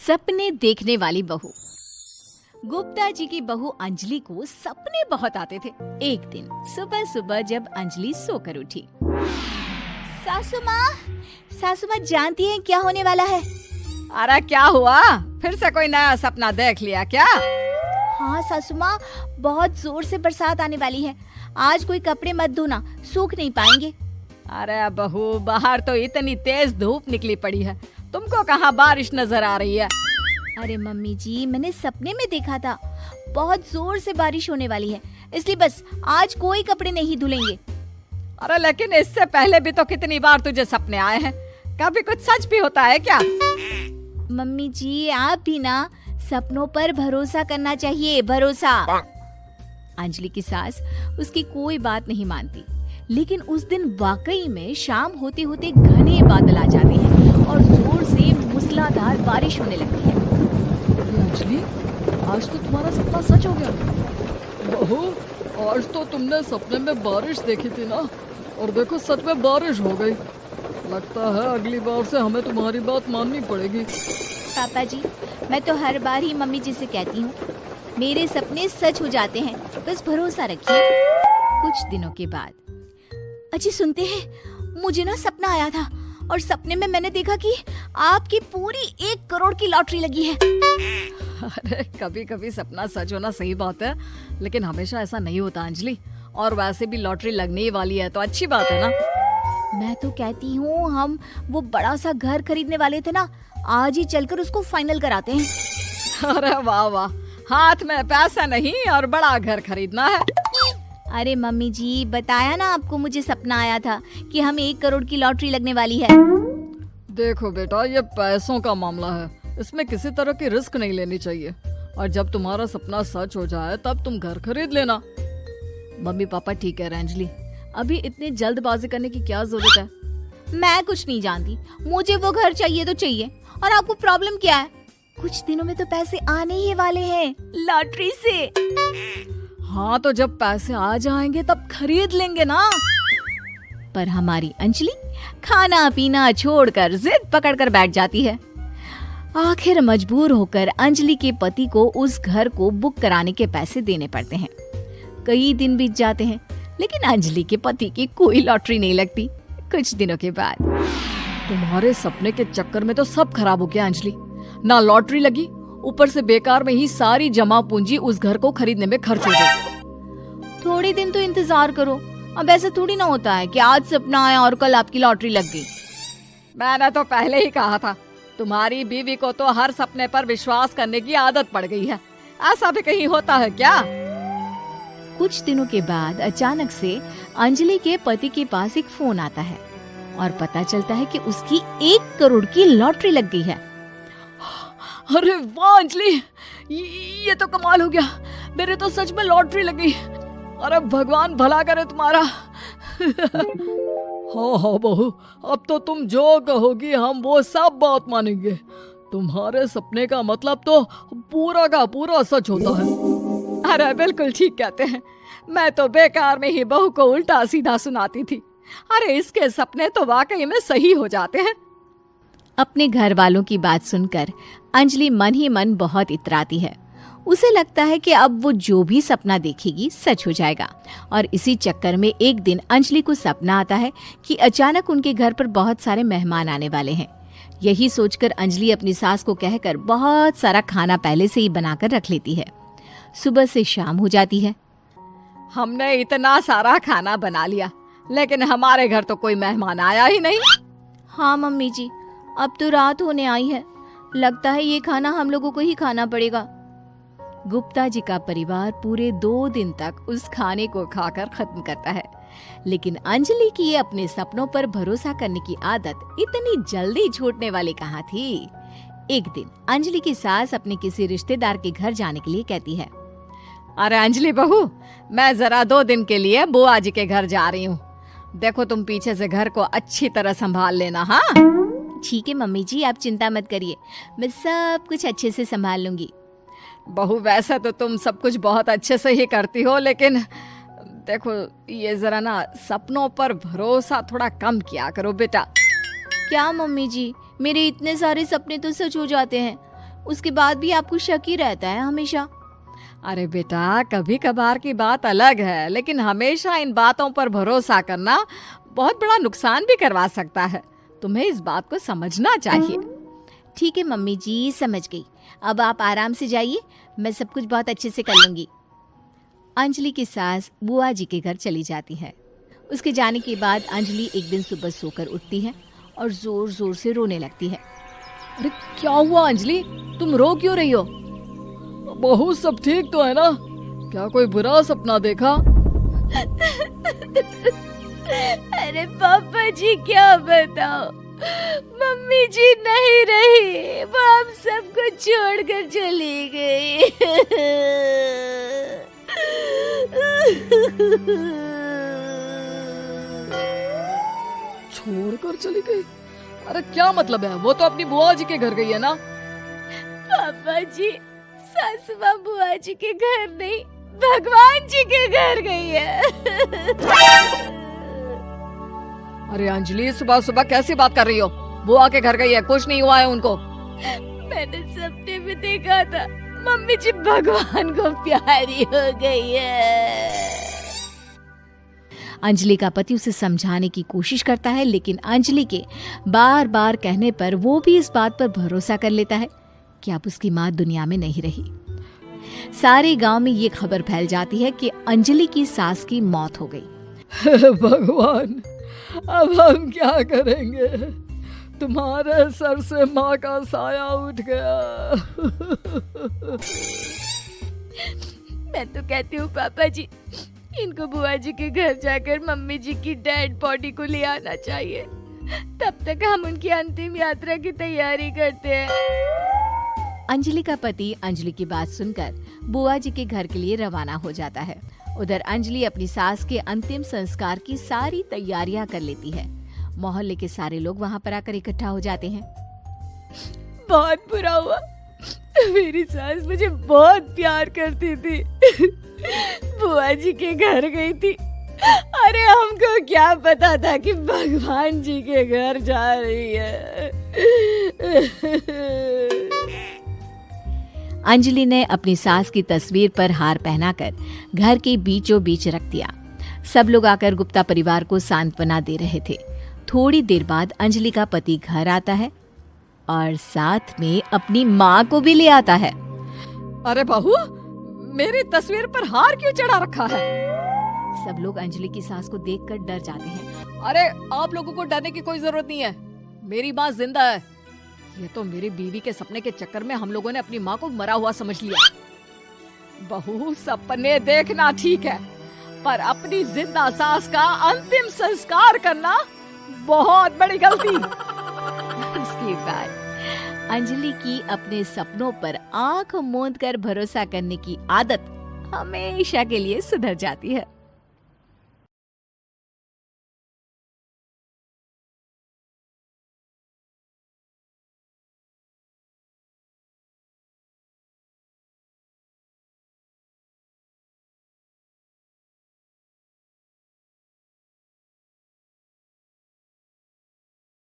सपने देखने वाली बहू। गुप्ता जी की बहू अंजलि को सपने बहुत आते थे। एक दिन सुबह सुबह जब अंजलि सोकर उठी, सासू माँ जानती हैं क्या होने वाला है? अरे क्या हुआ, फिर से कोई नया सपना देख लिया क्या? हाँ सासू माँ, बहुत जोर से बरसात आने वाली है। आज कोई कपड़े मत धोना, सूख नहीं पाएंगे। अरे बहू, बाहर तो इतनी तेज धूप निकली पड़ी है, तुमको कहाँ बारिश नजर आ रही है? अरे मम्मी जी, मैंने सपने में देखा था बहुत जोर से बारिश होने वाली है, इसलिए बस आज कोई कपड़े नहीं धुलेंगे। अरे लेकिन इससे पहले भी तो कितनी बार तुझे सपने आए हैं, कभी कुछ सच भी होता है क्या? मम्मी जी, आप भी ना सपनों पर भरोसा करना चाहिए, भरोसा। अंजलि की सास उसकी कोई बात नहीं मानती, लेकिन उस दिन वाकई में शाम होते होते घने बादल आ जाते हैं और जोर से मूसलाधार बारिश होने लगती है। अंजलि, आज तो तुम्हारा सपना सच हो गया। बहू, आज तो तुमने सपने में बारिश देखी थी ना, और देखो सच में बारिश हो गई। लगता है अगली बार से हमें तुम्हारी बात माननी पड़ेगी। पापा जी, मैं तो हर बार ही मम्मी जी से कहती हूँ, मेरे सपने सच हो जाते हैं, बस भरोसा रखिए। कुछ दिनों के बाद, अजी सुनते हैं, मुझे ना सपना आया था और सपने में मैंने देखा कि आपकी पूरी 1 करोड़ की लॉटरी लगी है। अरे कभी कभी सपना सच होना सही बात है, लेकिन हमेशा ऐसा नहीं होता अंजलि। और वैसे भी लॉटरी लगने ही वाली है तो अच्छी बात है ना। मैं तो कहती हूँ, हम वो बड़ा सा घर खरीदने वाले थे ना, आज ही चलकर उसको फाइनल कराते हैं। अरे वाह वाह, हाथ में पैसा नहीं और बड़ा घर खरीदना है। अरे मम्मी जी, बताया ना आपको, मुझे सपना आया था कि हमें 1 करोड़ की लॉटरी लगने वाली है। देखो बेटा, ये पैसों का मामला है, इसमें किसी तरह की रिस्क नहीं लेनी चाहिए। और जब तुम्हारा सपना सच हो जाए तब तुम घर खरीद लेना। मम्मी पापा ठीक कह रहे हैं अंजलि, अभी इतनी जल्दबाजी करने की क्या जरूरत है? मैं कुछ नहीं जानती, मुझे वो घर चाहिए तो चाहिए। और आपको प्रॉब्लम क्या है? कुछ दिनों में तो पैसे आने ही वाले हैं लॉटरी से। हाँ तो जब पैसे आ जाएंगे तब खरीद लेंगे ना। पर हमारी अंजलि खाना पीना छोड़कर जिद पकड़कर बैठ जाती है। आखिर मजबूर होकर अंजलि के पति को उस घर को बुक कराने के पैसे देने पड़ते हैं। कई दिन बीत जाते हैं, लेकिन अंजलि के पति की कोई लॉटरी नहीं लगती। कुछ दिनों के बाद, तुम्हारे सपने के चक्कर में तो सब खराब हो गया अंजलि। ना लॉटरी लगी, ऊपर से बेकार में ही सारी जमा पूंजी उस घर को खरीदने में खर्च हो गई। थोड़ी दिन तो इंतजार करो, अब ऐसा थोड़ी ना होता है कि आज सपना आया और कल आपकी लॉटरी लग गई। मैंने तो पहले ही कहा था, तुम्हारी बीवी को तो हर सपने पर विश्वास करने की आदत पड़ गई है। ऐसा भी कहीं होता है क्या? कुछ दिनों के बाद अचानक से अंजलि के पति के पास एक फोन आता है और पता चलता है कि उसकी 1 करोड़ की लॉटरी लग गई है। अरे वाह अंजलि, ये तो कमाल हो गया, मेरे तो सच में लॉटरी लगी। अरे भगवान भला करे तुम्हारा। हाँ हाँ बहू, अब तो तुम जो कहोगी हम वो सब बात मानेंगे। तुम्हारे सपने का मतलब तो पूरा का पूरा सच होता है। अरे बिल्कुल ठीक कहते हैं, मैं तो बेकार में ही बहू को उल्टा सीधा सुनाती थी। अरे इसके सपने तो वाकई में सही हो जाते हैं। अपने घर वालों की बात सुनकर अंजलि मन ही मन बहुत इतराती है। उसे लगता है कि अब वो जो भी सपना देखेगी सच हो जाएगा। और इसी चक्कर में एक दिन अंजलि को सपना आता है कि अचानक उनके घर पर बहुत सारे मेहमान आने वाले हैं। यही सोचकर अंजलि अपनी सास को कहकर बहुत सारा खाना पहले से ही बनाकर रख लेती है। सुबह से शाम हो जाती है। हमने इतना सारा खाना बना लिया, लेकिन हमारे घर तो कोई मेहमान आया ही नहीं। हाँ मम्मी जी, अब तो रात होने आई है, लगता है ये खाना हम लोगों को ही खाना पड़ेगा। गुप्ता जी का परिवार पूरे 2 दिन तक उस खाने को खाकर खत्म करता है, लेकिन अंजलि की ये अपने सपनों पर भरोसा करने की आदत इतनी जल्दी छूटने वाली कहाँ थी। एक दिन अंजलि की सास अपने किसी रिश्तेदार के घर जाने के लिए कहती है, अरे अंजलि बहू, मैं जरा 2 दिन के लिए बुआ जी के घर जा रही हूँ। देखो तुम पीछे से घर को अच्छी तरह संभाल लेना। हाँ ठीक है मम्मी जी, आप चिंता मत करिए, मैं सब कुछ अच्छे से संभाल लूंगी। बहू, वैसे तो तुम सब कुछ बहुत अच्छे से ही करती हो, लेकिन देखो ये जरा ना सपनों पर भरोसा थोड़ा कम किया करो बेटा। क्या मम्मी जी, मेरे इतने सारे सपने तो सच हो जाते हैं, उसके बाद भी आपको शक ही रहता है हमेशा। अरे बेटा, कभी कभार की बात अलग है, लेकिन हमेशा इन बातों पर भरोसा करना बहुत बड़ा नुकसान भी करवा सकता है। तुम्हें इस बात को समझना चाहिए। ठीक है मम्मी जी, समझ गई। अब आप आराम से जाइए, मैं सब कुछ बहुत अच्छे से कर लूंगी। अंजलि की सास बुआ जी के घर चली जाती है। उसके जाने के बाद अंजलि एक दिन सुबह सोकर उठती है और जोर जोर से रोने लगती है। अरे क्या हुआ अंजलि, तुम रो क्यों रही हो? बहू सब ठीक तो है ना? क्या कोई बुरा सपना देखा? अरे पापा जी क्या बताओ, मम्मी जी नहीं रही, वो हम सबको छोड़कर चली गई। छोड़कर चली गई? अरे क्या मतलब है? वो तो अपनी बुआ जी के घर गई है ना? पापा जी, सासू माँ बुआ जी के घर नहीं, भगवान जी के घर गई है। अरे अंजलि, सुबह सुबह कैसी बात कर रही हो? बुआ के घर गई है, कुछ नहीं हुआ है उनको। मैंने सपने में देखा था, मम्मी जी भगवान को प्यारी हो गई है। अंजलि का पति उसे समझाने की कोशिश करता है, लेकिन अंजलि के बार बार कहने पर वो भी इस बात पर भरोसा कर लेता है कि अब उसकी माँ दुनिया में नहीं रही। सारे गांव में ये खबर फैल जाती है कि अंजलि की सास की मौत हो गई। भगवान, अब हम क्या करेंगे? तुम्हारे सर से माँ का साया उठ गया। मैं तो कहती हूँ पापा जी, इनको बुआ जी के घर जाकर मम्मी जी की डेड बॉडी को ले आना चाहिए, तब तक हम उनकी अंतिम यात्रा की तैयारी करते हैं। अंजलि का पति अंजलि की बात सुनकर बुआ जी के घर के लिए रवाना हो जाता है। उधर अंजलि अपनी सास के अंतिम संस्कार की सारी तैयारियां कर लेती है। मोहल्ले के सारे लोग वहां पर आकर इकट्ठा हो जाते हैं। बहुत बुरा हुआ, मेरी सास मुझे बहुत प्यार करती थी, बुआ जी के घर गई थी। अरे हमको क्या पता था कि भगवान जी के घर जा रही है। अंजलि ने अपनी सास की तस्वीर पर हार पहनाकर घर के बीचों बीच रख दिया। सब लोग आकर गुप्ता परिवार को सांत्वना दे रहे थे। थोड़ी देर बाद अंजलि का पति घर आता है और साथ में अपनी माँ को भी ले आता है। अरे बहू, मेरी तस्वीर पर हार क्यों चढ़ा रखा है? सब लोग अंजलि की सास को देखकर डर जाते हैं। अरे आप लोगों को डरने की कोई जरूरत नहीं है, मेरी माँ जिंदा है। ये तो मेरी बीवी के सपने के चक्कर में हम लोगों ने अपनी माँ को मरा हुआ समझ लिया। बहू, सपने देखना ठीक है, पर अपनी जिंदा सास का अंतिम संस्कार करना बहुत बड़ी गलती। उसके बाद अंजलि की अपने सपनों पर आंख मूंद कर भरोसा करने की आदत हमेशा के लिए सुधर जाती है।